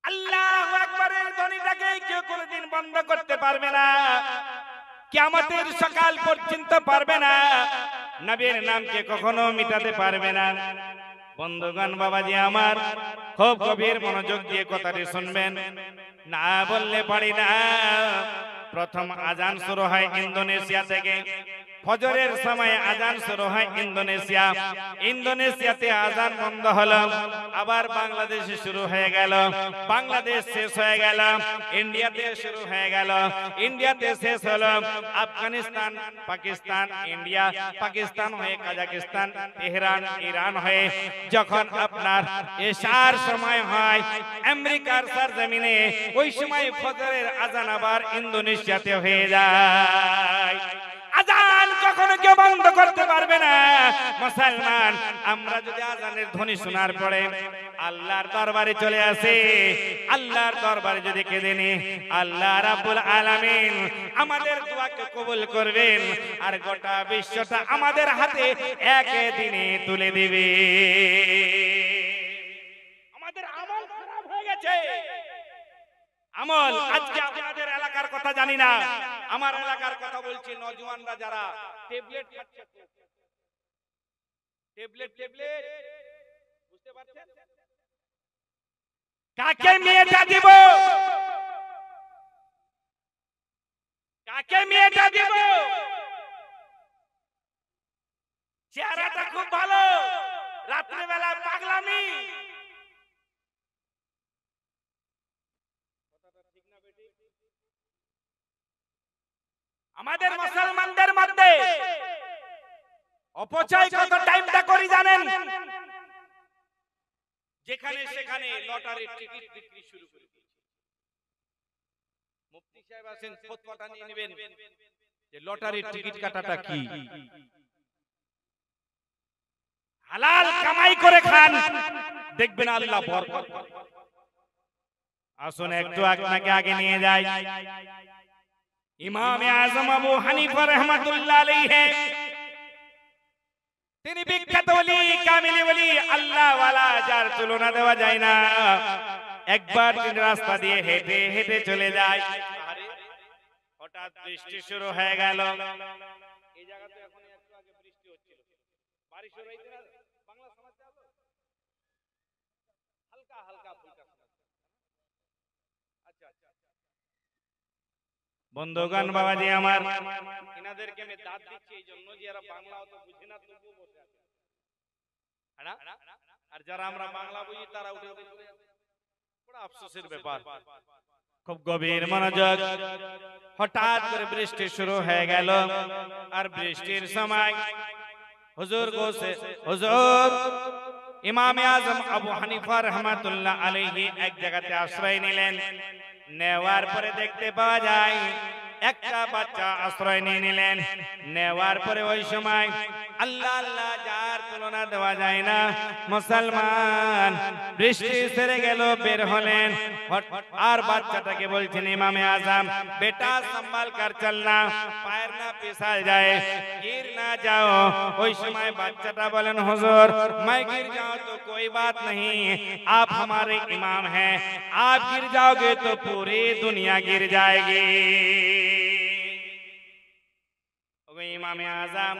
আল্লাহু আকবারের ধ্বনিটাকে কেউ কোনোদিন বন্ধ করতে পারবে না, কিয়ামতের সকাল পর্যন্ত পারবে না, নবীর নামকে কখনো মিটাতে পারবে না। বন্ধুগণ, বাবাজি আমার, খুব গভীর মনোযোগ দিয়ে কথাটি শুনবেন, না বললে পারি না। প্রথম আজান শুরু হয় ইন্দোনেশিয়া থেকে। ফজরের সময় আজান শুরু হয় ইন্দোনেশিয়া, ইন্দোনেশিয়াতে আজান বন্ধ হলো, আবার বাংলাদেশে শুরু হয়ে গেল, বাংলাদেশ শেষ হয়ে গেল, ইন্ডিয়াতে শুরু হয়ে গেল, ইন্ডিয়াতে শেষ হলো, আফগানিস্তান, পাকিস্তান, ইন্ডিয়া, পাকিস্তান হয়ে কাজাকিস্তান, তেহরান, ইরান হয়ে যখন আপনার এশার সময় হয় আমেরিকার সরজমিনে, ওই সময় ফজরের আজান আবার ইন্দোনেশিয়াতে হয়ে যায়। আজান কখনো কেউ বন্ধ করতে পারবে না। মুসলমান, আমরা যদি আজানের ধ্বনি শোনার পরে আল্লাহর দরবারে চলে আসে, আল্লাহর দরবারে যদি কেঁদে নি, আল্লাহ রাব্বুল আলামিন আমাদের দোয়াকে কবুল করবেন, আর গোটা বিশ্বটা আমাদের হাতে একদিনে তুলে দিবে। আমাদের আমল খারাপ হয়ে গেছে। আমল, আজকে আপনাদের এলাকার কথা জানি না, আমার এলাকার কথা বলছি। নওজওয়ানরা যারা ট্যাবলেট খাচ্ছে, ট্যাবলেট বুঝতে পারছেন? কাকে মেয়েটা দিব, কাকে মেয়েটা দিব? চেহারাটা খুব ভালো, রাত্রিবেলা পাগলামি। আমাদের মুসলমানদের মধ্যে অপচয় কত টাইমটা করি জানেন? যেখানে সেখানে লটারির টিকিট বিক্রি শুরু করে দিয়েছে। মুফতি সাহেব আছেন, ফতোয়াটা নিয়ে নেবেন যে লটারির টিকিট কাটাটা কি। হালাল কামাই করে খান, দেখবেন আল্লাহ বরকত। আসুন একটু আপনাকে আগে নিয়ে যাই। ইমাম আজম আবু হানিফা রাহমাতুল্লাহ আলাইহি, তিনি বিখ্যাত ওলি, কামিল ওলি, আল্লাহ ওয়ালা, যার তুলনা দেওয়া যায় না। একবার তিনি রাস্তা দিয়ে হেঁটে হেঁটে চলে যায়, হঠাৎ বৃষ্টি শুরু হয়ে গেল। এই জায়গাতে এখন একটু আগে বৃষ্টি হচ্ছিল, বারিশ হইছে না? বাংলা সমাজে হালকা হালকা ফুলকা। আচ্ছা আচ্ছা বন্ধুগণ, বাবাজি আমার, এনাদেরকে আমি দাঁত দিচ্ছি এই জন্য যে এরা বাংলা অত বুঝে না, তবুও বসে আছে। আর যারা আমরা বাংলা বুঝি তারা উঠে উঠে চলে যাচ্ছে, বড় আফসোসের ব্যাপার। খুব গভীর মনোযোগ। হঠাৎ করে বৃষ্টি শুরু হয়ে গেল, আর বৃষ্টির সময় হুজুর ইমাম আজম আবু হানিফা রাহমাতুল্লাহ আলাইহি এক জায়গাতে আশ্রয় নিলেন। নেওয়ার পরে দেখতে পাওয়া যায় একটা বাচ্চা আশ্রয় নিয়ে নিলেন। নেওয়ার পরে ওই সময় আল্লাহ আল্লাহ, যার তুলনা দেওয়া যায় না। মুসলমান, বৃষ্টি সেরে গেল, বের হলেন, আর বাচ্চাটাকে বলছেন ইমামে আজম, বেটা संभाल कर चलना, पैर ना फिसल जाए, गिर ना जाओ। ওই সময় বাচ্চাটা বলেন, হুজুর मैं गिर जाऊं तो कोई बात नहीं, आप हमारे इमाम हैं, आप गिर जाओगे तो पूरी दुनिया गिर जाएगी। ইমামে আজম,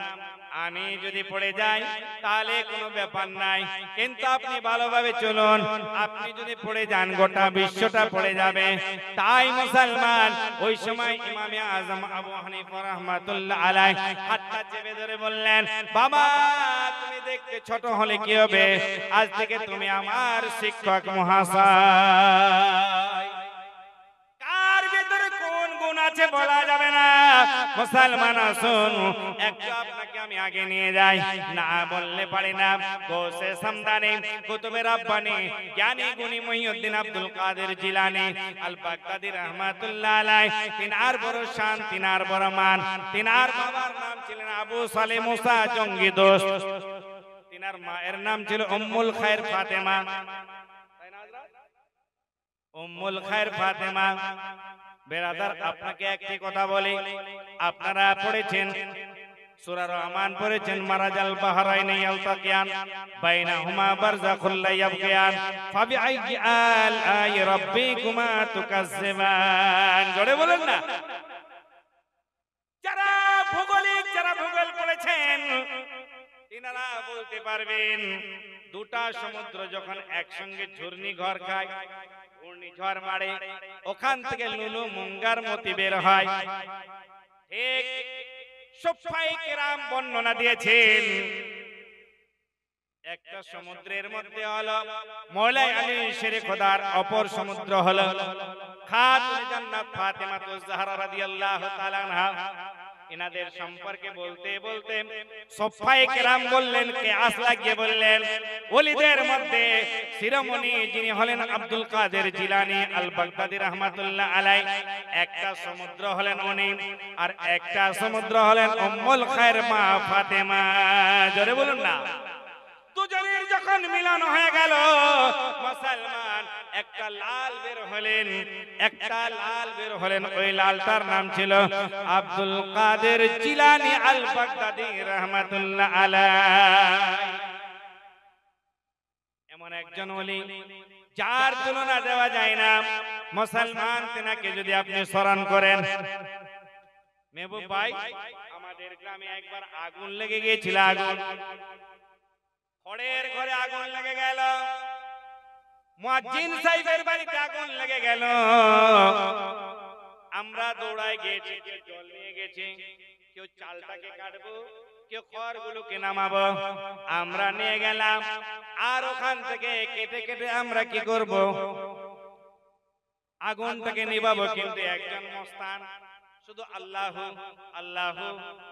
আমি যদি পড়ে যাই তাহলে কোনো ব্যাপার নাই, কিন্তু আপনি ভালোভাবে চলুন, আপনি যদি পড়ে যান গোটা বিশ্বটা পড়ে যাবে। তাই মুসলমান, ওই সময় ইমামে আজম আবু হানিফা রাহমাতুল্লাহ আলাইহি হাতটা চেপে ধরে বললেন, বাবা তুমি দেখতে ছোট হলে কি হবে, আজ থেকে তুমি আমার শিক্ষক মহাশয়। কার ভিতরে কোন গুণ আছে বলা যাবে না। মুসলমান, আসুন একটু আপনাকে আমি আগে নিয়ে যাই, না বললে পারি না। গোসে সমদানি, কুতুবে রব্বানি, জ্ঞানী গুণী মুহিউদ্দিন আব্দুল কাদের জিলানী আল বাগদাদি রাহমাতুল্লাহ আলাইহি, তিনার বড় শান, তিনার বড় মান। তিনার বাবার নাম ছিলেন আবু সালেহ মুসা জঙ্গি দোস্ত, তিনার মায়ের নাম ছিল উম্মুল খায়র ফাতেমা। উম্মুল খায়র ফাতেমা। বেরাদার, আপনাকে একটি কথা বলি, আপনারা পড়েছেন সূরা রহমান পড়েছেন মারাজাল বাহরাইন ইয়ালতাকিয়ান বাইনাহুমা বারযাখুল লা ইয়াবগিয়ান ফাবিআইয়ি আলাই রাব্বিকুমা তুকাজ্জিবান। জোরে বলেন না। যারা ভূগোল পড়েছেন তিনারা বলতে পারবেন দুটা সমুদ্র যখন একসঙ্গে ঘূর্ণিঝড় খায়, ঘূর্ণিঝড় মারে, ওখান থেকে লুলু মুঙ্গার মতি বের হয়। ঠিক সুফায়ে কেরাম বর্ণনা দিয়েছেন একটা সমুদ্রের মধ্যে হলো মওলা আলী শেরে খোদার, অপর সমুদ্র হলো খাতুনে জান্নাত ফাতেমাতুজ জাহরা রাদিয়াল্লাহু তাআলা আনহা। ইনাদের সম্পর্কে বলতে বলতে সুফায়ে কেরাম বললেন, কিয়াস লাগিয়ে বললেন, ওলিদের মধ্যে শিরোমণি যিনি হলেন আব্দুল কাদের জিলানী আল বাগদাদী রাহমাতুল্লাহ আলাই, একটা সমুদ্র হলেন উনি, আর একটা সমুদ্র হলেন উম্মুল খায়র মা ফাতেমা। জোরে বলুন না। দুজনের যখন মিলন হয়ে গেল, মুসলমান একটা লাল বের হলেন, ওই লালটার নাম ছিল আব্দুল কাদের জিলানী আল বাগদাদী রাহমাতুল্লাহ আলাইহি। এমন একজন ওলি যার তুলনা দেওয়া যায় না। মুসলমান তেনাকে যদি আপনি স্মরণ করেন, মেহবুব ভাই আমাদের গ্রামে একবার আগুন লেগে গিয়েছিল, আগুন খড়ের ঘরে আগুন লেগে গেল, মুয়াজ্জিন সাহেবের বাড়িতে আগুন লেগে গেল। আমরা দৌড়ায় গেছি, কেউ জল নিয়ে গেছে, কেউ চালটাকে কাটবো, কেউ খড়গুলোকে নামাবো, আমরা নিয়ে গেলাম। আর ওখান থেকে কেটে কেটে আমরা কি করব, আগুনটাকে নিভাবো। কিন্তু একজন মস্তান শুধু আল্লাহু আল্লাহু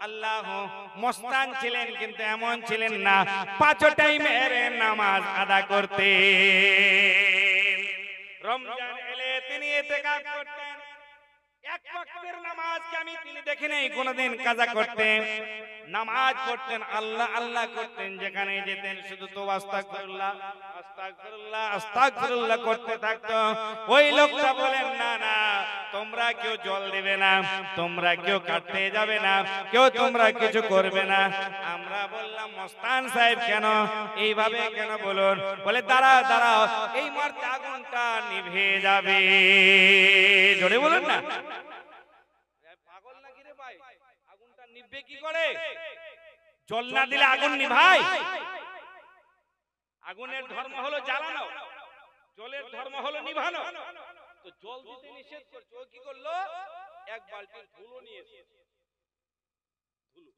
আল্লাহু মস্তান ছিলেন, কিন্তু এমন ছিলেন না 5 টাইমের নামাজ আদা করতে। রমজান এলে তিনি ইতিকাফ করতেন, এক ওয়াক্তের নামাজকে আমি তিনি দেখি নাই কোনদিন কাজা করতেন। নামাজ পড়তেন, আল্লাহ আল্লাহ করতেন, যেখানে যেতেন শুধু তো আস্তাগফিরুল্লাহ আস্তাগফিরুল্লাহ আস্তাগফিরুল্লাহ করতে থাকতো। ওই লোকটা বলেন, না না তোমরা কেউ জল দেবে না, তোমরা কেউ কাটতে যাবে না, কেউ তোমরা কিছু করবে না। আমরা বললাম মস্তান সাহেব কেন এইভাবে কেন বলুন? বলে দাঁড়াও দাঁড়াও, এই মুহূর্তে আগুনটা নিভে যাবে। জোরে বলুন না। পাগল নাকি রে ভাই? আগুনটা নিভবে কি করে? জল না দিলে আগুন নিভায়? আগুনের ধর্ম হলো জ্বালানো, জলের ধর্ম হলো নিভানো। তো জল দিতে নিষেধ করছে, ও কি করলো? এক বালতি ধুলো নিয়েছে, ধুলো,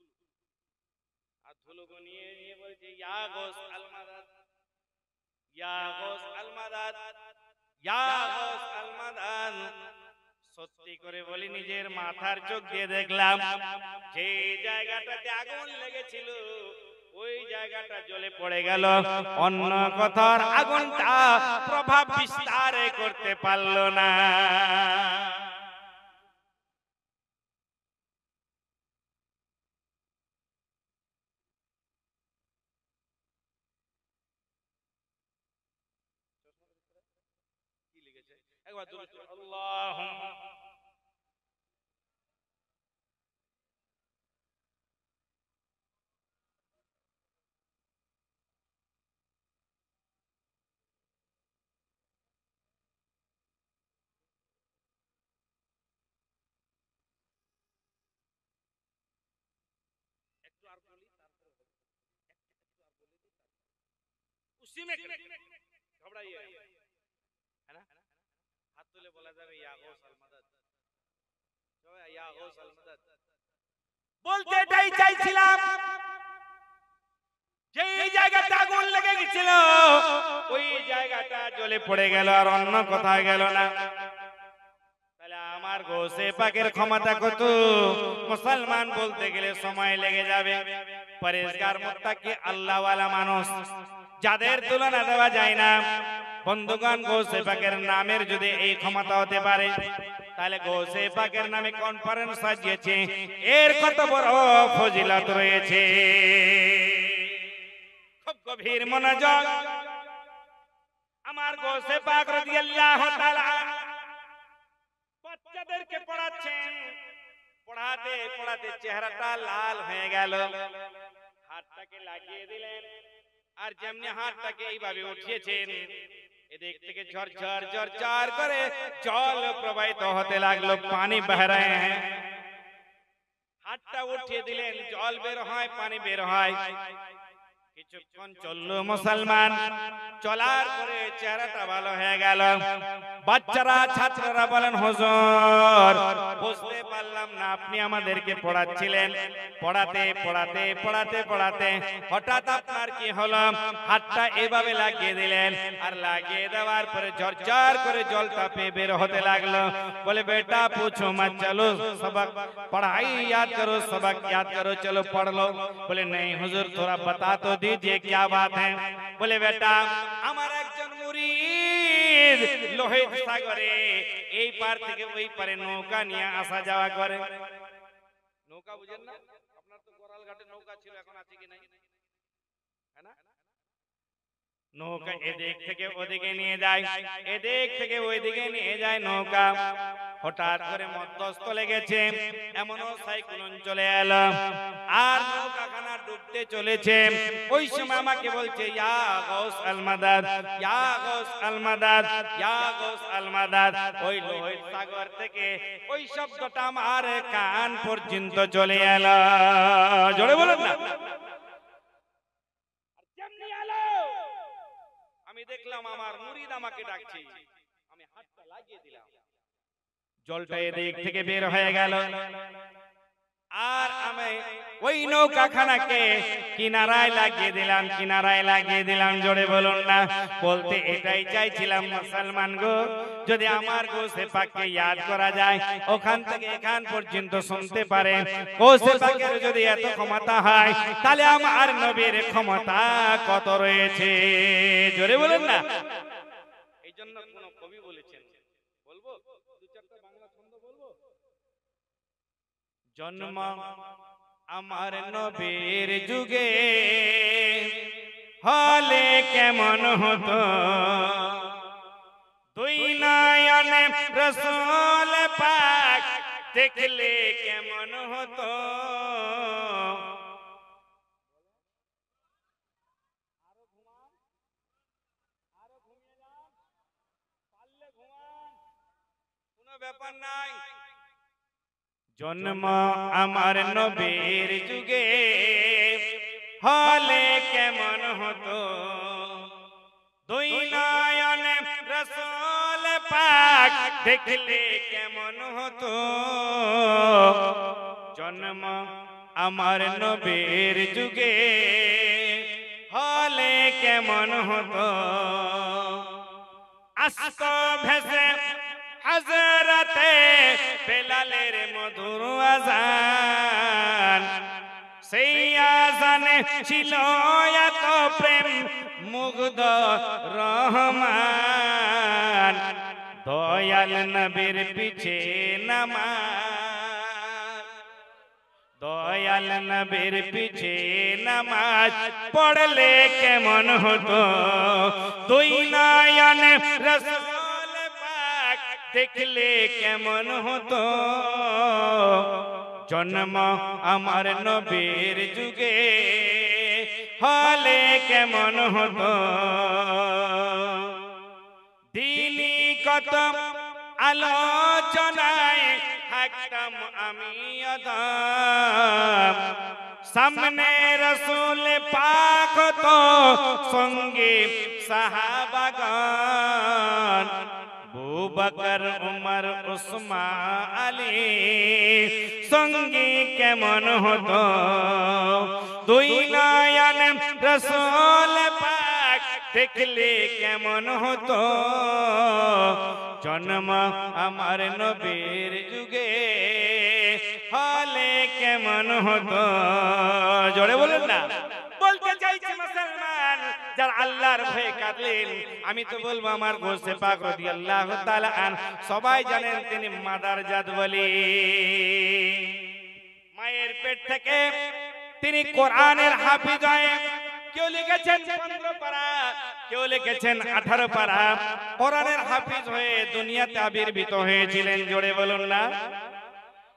আর ধুলোকে নিয়ে নিয়ে বলছে ইয়া গৌস আল মাদাদ, ইয়া গৌস আল মাদাদ, ইয়া গৌস আল মাদাদ। সত্যি করে বলি নিজের মাথার চোখ দিয়ে দেখলাম যে জায়গাটাতে আগুন লেগেছিল ওই জায়গাটা জ্বলে পড়ে গেল। অন্য কথার আগুনটা প্রভাব বিস্তার করতে পারল না। কি লিখেছে একবার আল্লাহুম্মা उसी में घबराइए, है ना? हाथ तुले बोला जाए या गौस अल मदद, जो है या गौस अल मदद বলতে এটাই চাইছিলাম যে এই জায়গাটা আগুন লেগে গিয়েছিল ওই জায়গাটা জ্বলে পড়ে গেল, আর অন্য কোথাও গেল না। তাহলে আমার গৌসে পাকের ক্ষমতা কত? মুসলমান বলতে গেলে সময় লেগে যাবে। পরেশগার মুত্তাকি আল্লাহওয়ালা মানুষ যাদের তুলনা দেওয়া যায় না। বন্ধুগণ, গৌসে পাকের নামের যদি এই ক্ষমতা হতে পারে, তাহলে গৌসে পাকের নামে কনফারেন্স সাজিয়েছে, এর কত বড় ফজিলত রয়েছে। খুব গভীর মনোযোগ। আমার গৌসে পাক রাদিয়াল্লাহু তাআলা বাচ্চাদেরকে পড়াচ্ছেন, পড়াতে পড়াতে পড়াতে চেহারাটা লাল হয়ে গেল। হাতটাকে লাগিয়ে দিলেন, আর যেমনি হাতটাকে এইভাবে উঠিয়েছেন, এদিক থেকে ঝরঝর ঝরঝর করে জল প্রবাহিত হতে লাগলো, পানি বহ রহে হ্যাঁ। হাতটা উঠিয়ে দিলেন, জল বের হয়, পানি বের হয়। কিছুক্ষণ চললো মুসলমান, চলার পরে চেহারাটা ভালো হয়ে গেল। বাচ্চারা ছাত্ররা বলেন, হুজুর বুঝতে পারলাম না আপনি আমাদেরকে পড়াচ্ছিলেন, পড়াতে পড়াতে পড়াতে পড়াতে হঠাৎ আপনার কি হলো? হাতটা এভাবে লাগিয়ে দিলেন, আর লাগিয়ে দেওয়ার পরে ঝরঝর করে জলটা পেয়ে বের হতে লাগলো। বলে বেটা पूछो मत, चलो सबक पढ़ाई याद करो, सबक याद करो, चलो पढ़ लो। बोले नहीं हुजूर थोड़ा बता तो दीजिए क्या बात है। बोले बेटा আমার একজন মুরিদ লোহিত সাগরে এই পার থেকে ওই পারে নৌকা নিয়ে আসা যাওয়া করে। নৌকা বুঝেন না? আপনার তো গোরাল ঘাটে নৌকা ছিল, এখন আছে কি নাই? है ना? নৌকা এদিক থেকে ওদিকে নিয়ে যায়, এদিক থেকে ওইদিকে নিয়ে যায় নৌকা। হঠাৎ করে মধ্যস্থ লেগেছে, এমনও সাইক্লোন চলে এলো, আর নৌকাখানা ডুবতে চলেছে। ওই সময় আমাকে বলছে ইয়া গাউস আল মাদাদ, ইয়া গাউস আল মাদাদ, ইয়া গাউস আল মাদাদ। ওই লোহিত সাগর থেকে ওই শব্দটা আমার কান পর্যন্ত চলে এলো। জোরে বলেন না। যেমনি এলো আমি দেখলাম আমার মুরিদ আমাকে ডাকছে, আমি হাতটা লাগিয়ে দিলাম, জলটা এদিক থেকে বের হয়ে গেল। আর আমি ওই নৌকাখানাকে কিনারায় লাগিয়ে দিলাম, কিনারায় লাগিয়ে দিলাম। জোরে বলুন না। বলতে এটাই চাইছিলাম মুসলমান গো, যদি আমার গোসে পাককে ইয়াদ করা যায়, ওখান থেকে এখান পর্যন্ত শুনতে পারে, গোসে পাকের যদি এত ক্ষমতা হয়, তাহলে আমার নবীর ক্ষমতা কত রয়েছে। জোরে বলুন না। এই জন্য কোন কবি বলেছেন, বলবো দু চারটা বাংলা ছন্দ বলবো। জন্ম আমার নবীর যুগে হলে কেমন হতো, দুই নয়নে রাসূল পাক দেখলে কেমন হতো। কোনো ব্যাপার নাই। জন্ম আমার নবীর যুগে হলে কেমন হতো, দুই নয়নে রাসূল পাক দেখলে কেমন হতো। জন্ম আমার নবীর যুগে হলে কেমন হতো। আস্ত ভেসে হযরতে বেলালের মধুর আযান, সেই আযানে ছিল এত প্রেম মুগ্ধ রহমান। দয়াল নবীর পিছে নামাজ, দয়াল নবীর পিছে নামাজ পড়লে কেমন হতো, দুই নয়নে রাসূল দেখলে কেমন হতো। জন্ম আমার নবীর যুগে হলে কেমন হতো। দিনী কত আলোচনায় থাকতাম আমি অদম, সামনে রাসূল পাক তো সঙ্গে সাহাবাগণ। আবু বকর উমর উসমান আলী সঙ্গী কেমন হতো, দুই নয়নে রাসূল পাক দেখলে কেমন হতো। জন্ম আমার নবীর যুগে হলে কেমন হতো। জোরে বলেন না। বলতে চাইছে মুসলমান যারা আল্লাহর ভয়ে কাঁদলেন, আমি তো বলবো আমার গোসে পাক রাদিয়াল্লাহু তাআলা আন সবাই জানেন তিনি মাদার জাত বলি। মায়ের পেট থেকে তিনি কোরআনের হাফিজ হয়ে, কেউ লিখেছেন 15 পারা, কেউ লিখেছেন 18 পারা, কোরআনের হাফিজ হয়ে দুনিয়াতে আবির্ভূত হয়েছিলেন। জোরে বলুন না।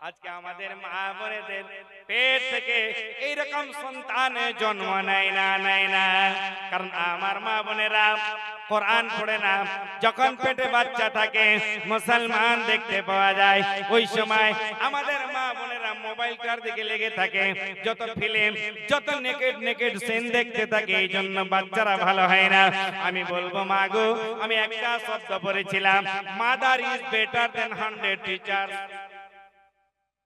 আজকে আমাদের মা বোনেদের পেট থেকে এইরকম সন্তান জন্ম নেয় না, কারণ আমার মা বোনেরা কোরআন পড়ে না। যখন পেটে বাচ্চা থাকে মুসলমান দেখতে পাওয়া যায়, ওই সময় আমাদের মা বোনেরা মোবাইলটার দিকে লেগে থাকে, যত ফিল্ম যত নেকেড সিন দেখতে থাকে, এই জন্য বাচ্চারা ভালো হয় না। আমি বলবো মা গো, আমি একটা শব্দ পড়েছিলাম, mother is better then 100 teacher.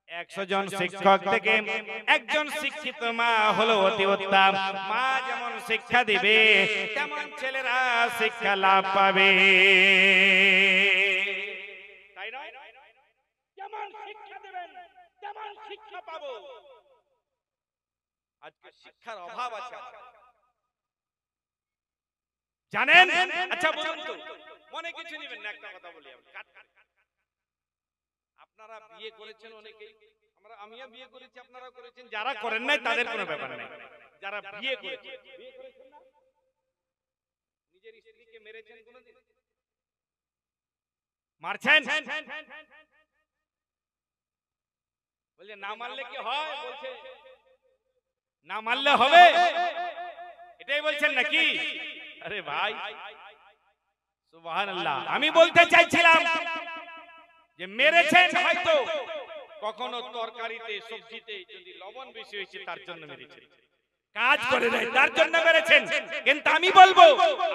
100 জন শিক্ষক থেকে একজন শিক্ষিত মা হলো অতি উত্তম। মা যেমন শিক্ষা দিবে তেমন ছেলেরা শিক্ষা লাভ পাবে, তাই নয়? যেমন শিক্ষা দিবেন তেমন শিক্ষা পাবো। আজকে শিক্ষার অভাব আছে জানেন। আচ্ছা বলুন তো, মনে কিছু নেবেন না, একটা কথা বলি আমি। আপনারা বিয়ে করেছেন অনেকেই, আমিও বিয়ে করেছি, আপনারাও করেছেন। যারা করেন নাই তাদের কোনো ব্যাপার নাই। যারা বিয়ে করেছেন, না নিজের স্ত্রীকে মেরেছেন কোনদিন? মারছেন? বলছে না মারলে কি হয়? বলছে না মারলে হবে, এটাই বলছেন নাকি? আরে ভাই সুবহানাল্লাহ। আমি বলতে চাইছিলাম যে মেরেছেন হয়তো কখনো তরকারিতে সবজিতে যদি লবণ বেশি হয়েছে তার জন্য মেরেছেন, কাজ করে নাই তার জন্য মেরেছেন। কিন্তু আমি বলবো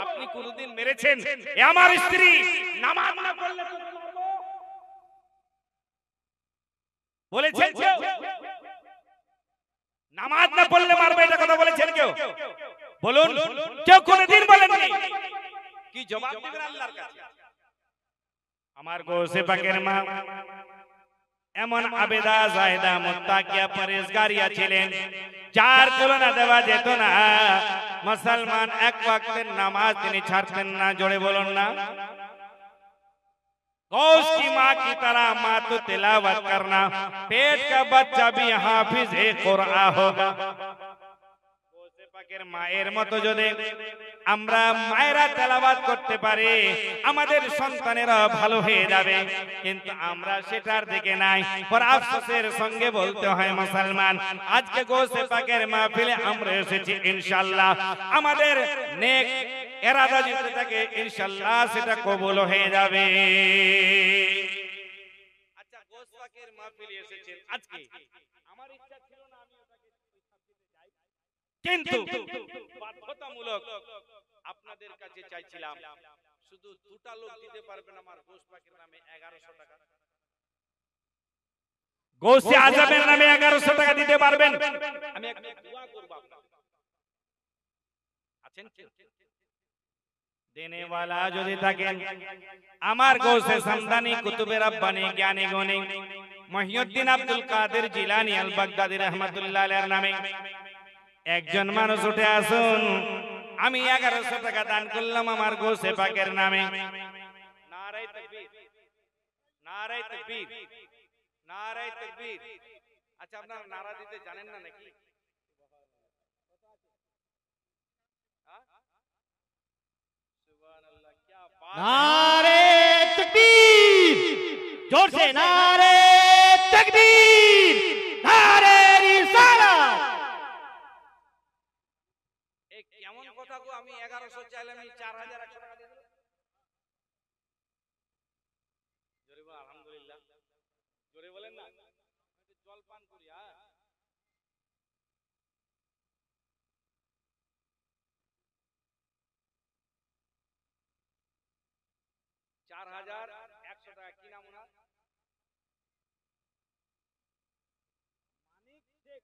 আপনি কোনদিন মেরেছেন এ আমার স্ত্রী নামাজ না পড়লে বলেছেন কেউ? নামাজ না পড়লে মারবে এটা কথা বলেছেন কেউ? বলুন, কেউ কোনদিন বলেননি? কি জবাব দিবেন আল্লাহর কাছে? আমার গোসে পাকের মা এমন আবেদা জায়দা মুত্তাকিয়া পরেজগারিয়া ছিলেন, যার তুলনা দেওয়া যেত না। মুসলমান এক ওয়াক্তের নামাজ তিনি ছাড়তেন না। জোরে বলুন না। गौस की माँ की तरह माँ तो तिलावत करना, पेट का बच्चा भी हाफिज कुरआन होगा। পাকের মায়ের মতো যদি আমরা মায়েরা তেলাওয়াত করতে পারি, আমাদের সন্তানেরা ভালো হয়ে যাবে। কিন্তু আমরা সেটার দিকে নাই। পর আফসোসের সঙ্গে বলতে হয় মুসলমান, আজকে গোসে পাকের মাহফিলে আমরা এসেছি ইনশাআল্লাহ, আমাদের নেক ইরাদা যেটা থাকে ইনশাআল্লাহ সেটা কবুল হয়ে যাবে। আচ্ছা, গোস পাকের মাহফিলে এসেছেন আজকে, আমার ইচ্ছা ছিল না আমি কিন্তু বাধ্যতামূলক আপনাদের কাছে চাইছিলাম, শুধু দুটা লোক দিতে পারবেন আমার গোশ পাকের নামে 1100 টাকা। গোশে আজমের নামে 1100 টাকা দিতে পারবেন? আমি একটা দোয়া করব আপনাদের। আছেন দেনে वाला যদি থাকেন, আমার গোশে সামদানি কুতুবে রব্বানি জ্ঞানী গুণী মহিউদ্দিন আব্দুল কাদের জিলানী আল বাগদাদি রাহমাতুল্লাহ আলাইহির নামে একজন মানুষ উঠে আসুন, আমি 1100 টাকা দান করলাম আমার গোশে পাকের নামে। নারে তাকবীর, নারে তাকবীর, নারে তাকবীর। আচ্ছা, আপনারা নারা দিতে জানেন না নাকি? সুবহানাল্লাহ, কি বাত! नारे तकबीर, जोर से नारे तकबीर, नारे रिसालत। এই কেমন কথা গো, আমি 1100 চাইলে আমি 4100 টাকা দিয়ে দিলাম। জোরে বল আলহামদুলিল্লাহ, জোরে বলেন না, জল পান করি। হ্যাঁ, 4100 টাকা। কি নাম ওনার? মানিক শেখ।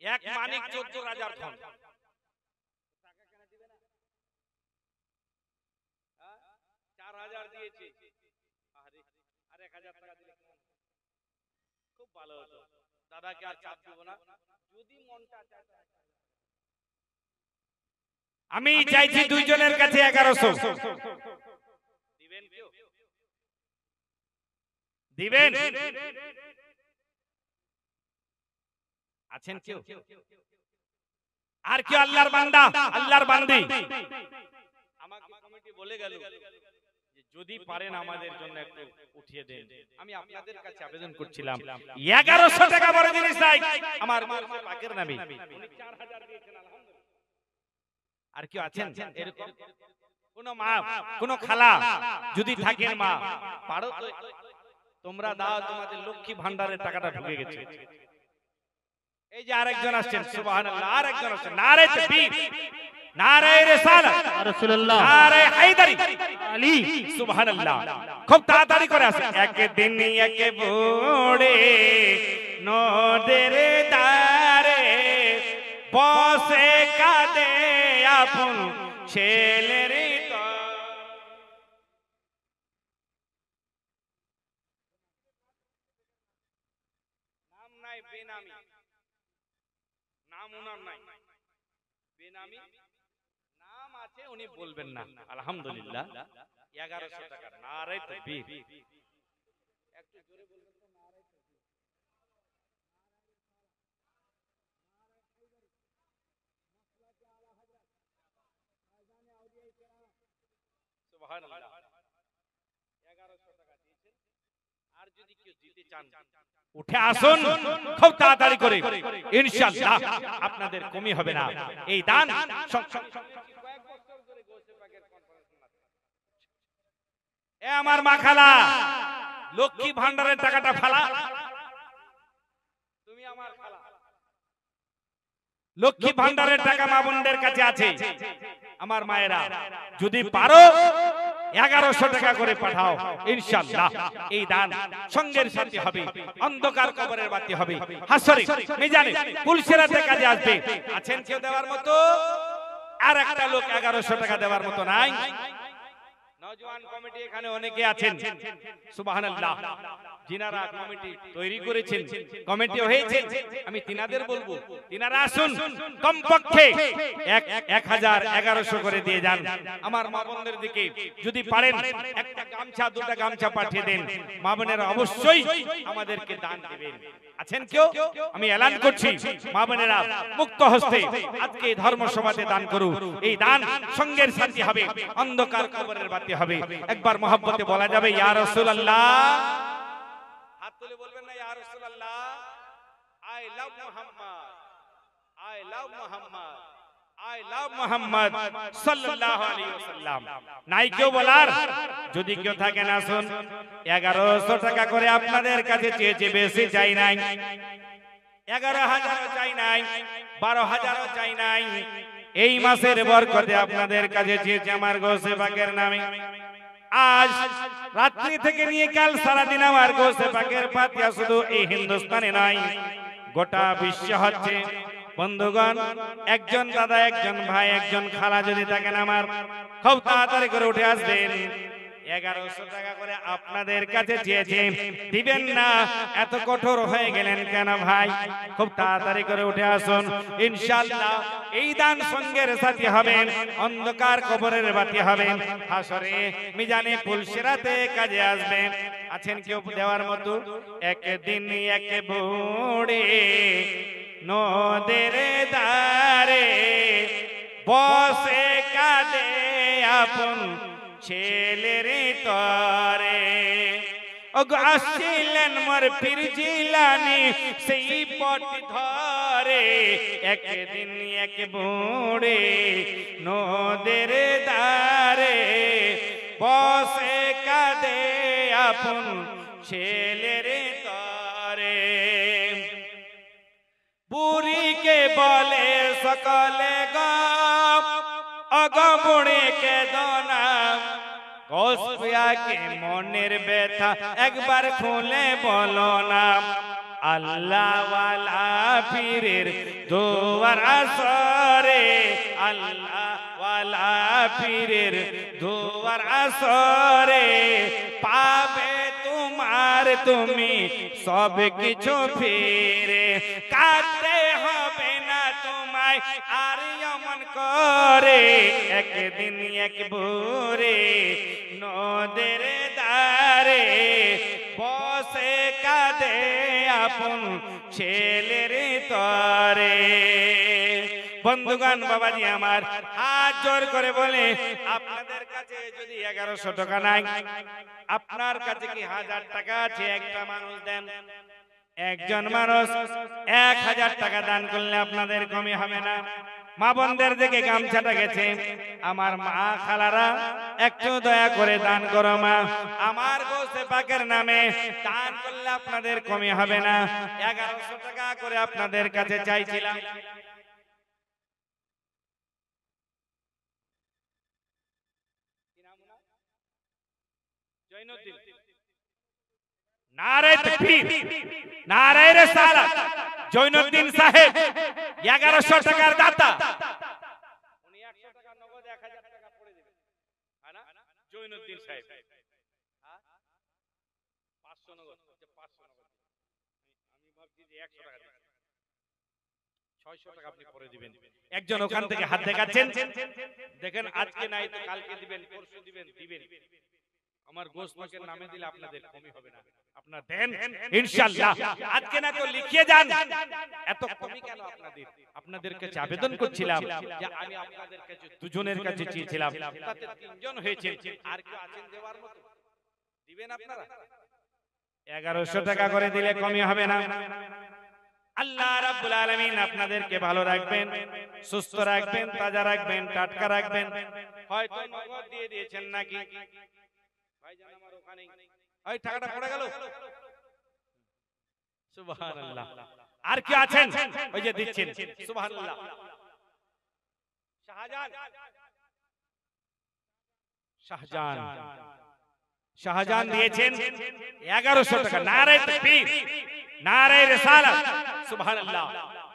এক মানিক 14 রাজার ধন। টাকা কেন দিবে না? 4000 দিয়েছে। আরে আর 1000 টাকা দিলে খুব ভালো হতো। দাদাকে আর চাপ দেব না, যদি মনটা চায়। আমি চাইছি দুইজনের কাছে 1100 দিবেন। কেউ দিবেন? আছেন কেউ? আর কি আল্লাহর বান্দা, আল্লাহর বান্দি? আমাকে কমিটি বলে গেল যে যদি পারেন আমাদের জন্য একটু উঠিয়ে দেন। আমি আপনাদের কাছে আবেদন করছিলাম 1100 টাকা বড় জিনিস নাই আমার পাকের নামে, উনি 4000 দিয়েছেন আলহামদুলিল্লাহ। আর কি আছেন এরকম কোন মা কোন খালা যদি থাকেন মা পারো তো তোমরা দাও, তোমাদের লক্ষ্মী ভান্ডারের টাকাটা ঢুকে গেছে। এই যে আরেকজন আসছেন সুবহানাল্লাহ, আরেকজন আসছেন নারে তাকবীর নারে রিসালাত রাসূলুল্লাহ নারে হায়দারি আলী সুবহানাল্লাহ। খুব তাড়াতাড়ি করে আসে। একদিন একে বুড়ে নদের দারে বসে কাঁদে আপন ছেলের নাম নাই বেনামি, নাম ওনার নাই, বেনামি নাম আছে উনি বলবেন না। আলহামদুলিল্লাহ 1100 টাকা নারে তাকবীর। একটু জোরে বলবেন তো নারে তাকবীর। সুবহানাল্লাহ 1100 টাকা দিয়েছেন। আর যদি কেউ দিতে চান উঠে আসুন খুব তাড়াতাড়ি করে, ইনশাআল্লাহ আপনাদের কমি হবে না। এই দান এ আমার মা খালা লক্ষ্মী ভান্ডারের টাকাটা ফালা, তুমি আমার খালা, লক্ষ্মী ভান্ডারের টাকা মা বোনদের কাছে আছে। আমার মায়েরা যদি পারো 1100 টাকা করে পাঠাও, ইনশাআল্লাহ এই দান সঙ্গের সাথে হবে, অন্ধকার কবরের বাতি হবে, হাসরে মিজানে পুলসিরাতে কাজে আসবে। আছেন কেউ দেওয়ার মতো? আর একটা লোক 1100 টাকা দেওয়ার মতো নাই? নওজোয়ান কমিটি এখানে অনেকে আছেন সুবহানাল্লাহ, যিনারা কমিটি তৈরি করেছেন, কমিটি হয়েছে, আমি তিনাদের বলবো তিনারা আসুন কমপক্ষে 1100 করে দিয়ে যান। আমার মা বোনদের দিকে যদি পারেন একটা গামছা দুটা গামছা পাঠিয়ে দেন, মা বোনেরা অবশ্যই আমাদেরকে দান দিবেন। আছেন কেউ? আমি এলান করছি মা বোনেরা মুক্ত হস্তে আজকে ধর্মসভাতে দান করু। এই দান সঙ্গের সাথী হবে, অন্ধকার কবরের বাতি হবে। একবার মহব্বতে বলা যাবে ইয়া রাসূলুল্লাহ, হাত তুলে বলবেন না ইয়া রাসূলুল্লাহ, I love Muhammad, I love Muhammad, I love Muhammad সাল্লাল্লাহু আলাইহি ওয়াসাল্লাম। নাই কেউ বলার? যদি কেউ থাকেন আসুন। 1100 টাকা করে আপনাদের কাছে চেয়েছে, বেশি চাই নাই, 11,000 চাই নাই, 12,000 চাই নাই। এই মাসের বরকতে আপনাদের কাছে চেয়েছে আমার গৌসে পাকের নামে। আজ রাত্রি থেকে নিয়ে কাল সারাদিন আমার গৌসে পাকের ফাতিহা শুধু এই হিন্দুস্তানে নয়, গোটা বিশ্ব হচ্ছে। বন্ধুগণ, একজন দাদা, একজন ভাই, একজন খালা যদি থাকেন আমার খুব তাড়াতাড়ি করে উঠে আসবেন। 1100 টাকা করে আপনাদের কাছে চেয়েছে, দিবেন না? এত কঠোর হয়ে গেলেন কেন ভাই? খুব তাড়াতাড়ি করে উঠে আসুন, ইনশাআল্লাহ এই দান সঙ্গের সাথী হবেন, অন্ধকার কবরের বাতি হবেন, হাসরে মিজানে পুলসিরাতে কাজে আসবেন। আছেন কেউ দেওয়ার মতো? একদিন এক বুড়ে নদের দারে বসে কাঁদে আপন ছেলের তরে। ওগো আসছিলেন মোর পীর জিলানী সেই পট ধরে। একদিন এক বুড়ে নদের দারে বসে কাঁদে আপন ছেলের তরে। বুড়িকে বলে সকলে গপ, ওগো বুড়িকে দোনা, গোসপিয়াকে মনের ব্যথা একবার খুলে বলো না। আল্লাহ ওয়ালা পীরের দুয়ার আসরে, আল্লাহ ওয়ালা পীরের দুয়ার আসরে পাবে তোমার তুমি সব কিছু ফিরে। কাঁদতে হবে না তোমায় আর এমন করে। একদিন এক বুড়ে নদের দারে বসে কাঁদে আপন ছেলের তরে। বন্ধুগণ, বাবাজি আমার হাত জোর করে বলে আপনাদের কাছে যদি 1100 টাকা নাই, আপনার কাছে কি 1000 টাকা আছে? একটা মানুষ দেন, একজন মানুষ 1000 টাকা দান করলে আপনাদের কমই হবে না। মা বোনদের দিকে গামছাটা গেছে, আমার মা খালারা একটু দয়া করে দান করো মা, আমার গোশে পাকের নামে দান করলে আপনাদের কমই হবে না। 1100 টাকা করে আপনাদের কাছে চাইছিলাম। জৈনুদ্দিন, নারে তাকবীর, নারে রিসালাত। জৈনুদ্দিন সাহেব 1100 টাকার দাতা, উনি 100 টাকা নগদ 1000 টাকা পড়ে দিবেন, হ্যাঁ না? জৈনুদ্দিন সাহেব 500 নগদ, 500 নগদ। আমি ভাবছি যে 100 টাকা দিবেন, 600 টাকা আপনি পড়ে দিবেন। একজন ওখান থেকে হাত দেখাচ্ছেন, দেখেন আজকে নাই তো কালকে দিবেন, পরশু দিবেন, দিবেন। আমার গোশত পাকের নামে দিলে আপনাদের কমই হবে না, আপনারা দেন ইনশাআল্লাহ। আজকে না তো লিখিয়ে যান, এত কমই কেন আপনাদের? আপনাদের কাছে আবেদন করছিলাম যে আমি আপনাদের কাছে দুজনের কাছে চেয়েছিলাম, তাতে তিনজন হয়েছে, আর কেউ আছেন দেওয়ার মতো? দিবেন আপনারা? 1100 টাকা করে দিলে কমই হবে না। আল্লাহ রাব্বুল আলামিন আপনাদেরকে ভালো রাখবেন, সুস্থ রাখবেন, তাজা রাখবেন, টাটকা রাখবেন। হয়তো নগদ দিয়ে দিয়েছেন নাকি ভাইজান, আমার ওখানে ওই টাকাটা পড়ে গেল। সুবহানাল্লাহ। আর কি আছেন? ওই যে দিচ্ছেন, সুবহানাল্লাহ। শাহজাহান, শাহজাহান, শাহজাহান দিয়েছেন 1100 টাকা। নারে তাকবীর, নারে রিসালাত। সুবহানাল্লাহ,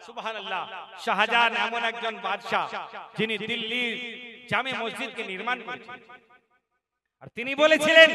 সুবহানাল্লাহ। শাহজাহান এমন একজন বাদশা যিনি দিল্লির জামে মসজিদকে নির্মাণ করেছিলেন, আর তিনি বলেছিলেন